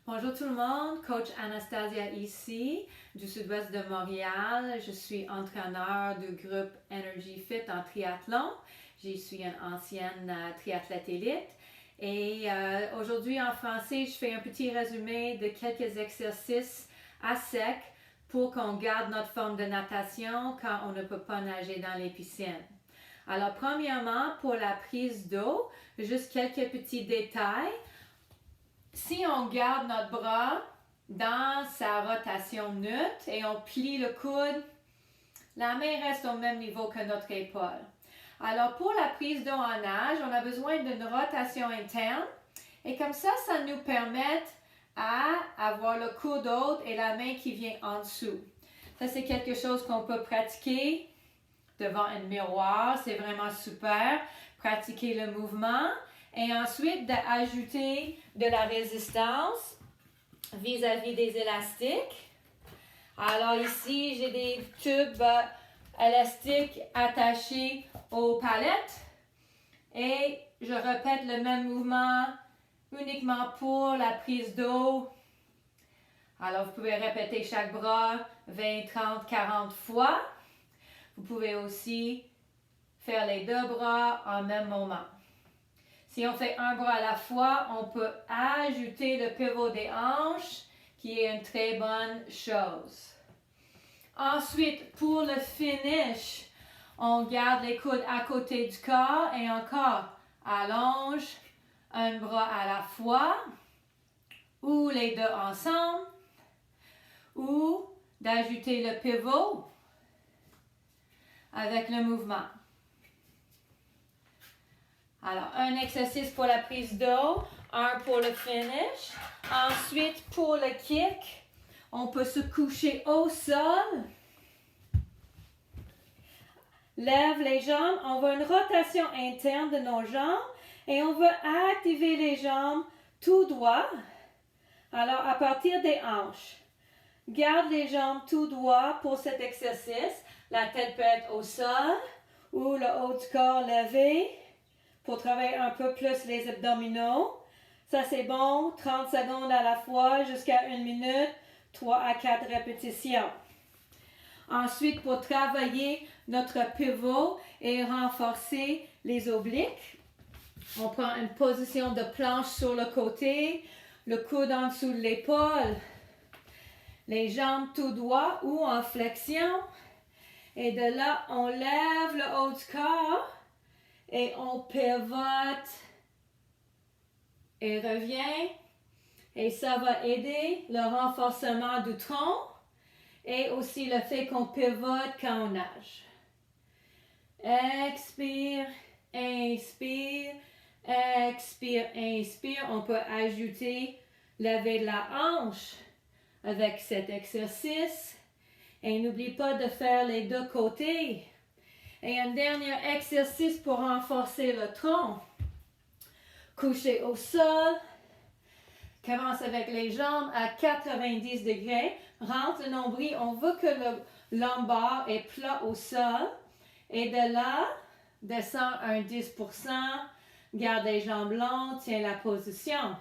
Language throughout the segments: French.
Bonjour tout le monde, coach Anastasia ici du sud-ouest de Montréal. Je suis entraîneur du groupe Energy Fit en triathlon. Je suis une ancienne triathlète élite. Et aujourd'hui en français, je fais un petit résumé de quelques exercices à sec pour qu'on garde notre forme de natation quand on ne peut pas nager dans les piscines. Alors premièrement, pour la prise d'eau, juste quelques petits détails. Si on garde notre bras dans sa rotation neutre et on plie le coude, la main reste au même niveau que notre épaule. Alors pour la prise d'eau en nage, on a besoin d'une rotation interne et comme ça nous permet à avoir le coude haut et la main qui vient en dessous. Ça c'est quelque chose qu'on peut pratiquer devant un miroir, c'est vraiment super. Pratiquer le mouvement. Et ensuite, d'ajouter de la résistance vis-à-vis des élastiques. Alors ici, j'ai des tubes élastiques attachés aux palettes. Et je répète le même mouvement uniquement pour la prise d'eau. Alors, vous pouvez répéter chaque bras 20, 30, 40 fois. Vous pouvez aussi faire les deux bras en même moment. Si on fait un bras à la fois, on peut ajouter le pivot des hanches, qui est une très bonne chose. Ensuite, pour le finish, on garde les coudes à côté du corps et encore, allonge un bras à la fois, ou les deux ensemble, ou d'ajouter le pivot avec le mouvement. Alors, un exercice pour la prise d'eau, un pour le finish. Ensuite, pour le kick, on peut se coucher au sol. Lève les jambes. On veut une rotation interne de nos jambes et on veut activer les jambes tout droit. Alors, à partir des hanches, garde les jambes tout droit pour cet exercice. La tête peut être au sol ou le haut du corps levé. Pour travailler un peu plus les abdominaux. Ça c'est bon, 30 secondes à la fois jusqu'à 1 minute, 3 à 4 répétitions. Ensuite, pour travailler notre pivot et renforcer les obliques, on prend une position de planche sur le côté, le coude en dessous de l'épaule, les jambes tout droit ou en flexion. Et de là, on lève le haut du corps. Et on pivote et revient. Et ça va aider le renforcement du tronc et aussi le fait qu'on pivote quand on nage. Expire, inspire, expire, inspire. On peut ajouter lever de la hanche avec cet exercice. Et n'oublie pas de faire les deux côtés. Et un dernier exercice pour renforcer le tronc. Coucher au sol. Commence avec les jambes à 90 degrés. Rentre le nombril. On veut que le lombaire est plat au sol. Et de là, descend un 10%. Garde les jambes longues. Tiens la position.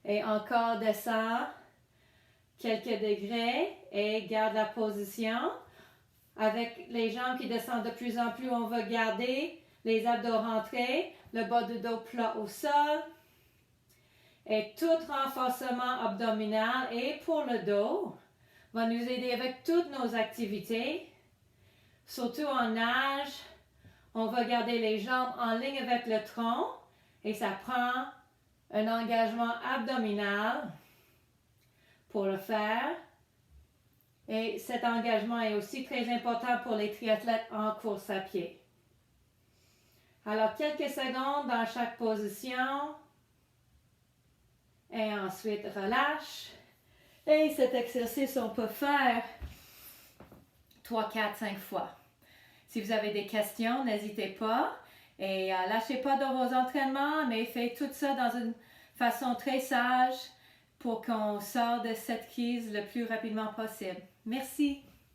Et encore descend quelques degrés. Et garde la position. Avec les jambes qui descendent de plus en plus, on va garder les abdos rentrés, le bas du dos plat au sol. Et tout renforcement abdominal et pour le dos va nous aider avec toutes nos activités. Surtout en nage, on va garder les jambes en ligne avec le tronc et ça prend un engagement abdominal pour le faire. Et cet engagement est aussi très important pour les triathlètes en course à pied. Alors, quelques secondes dans chaque position. Et ensuite, relâche. Et cet exercice, on peut faire 3, 4, 5 fois. Si vous avez des questions, n'hésitez pas. Et lâchez pas dans vos entraînements, mais faites tout ça dans une façon très sage pour qu'on sorte de cette crise le plus rapidement possible. Merci.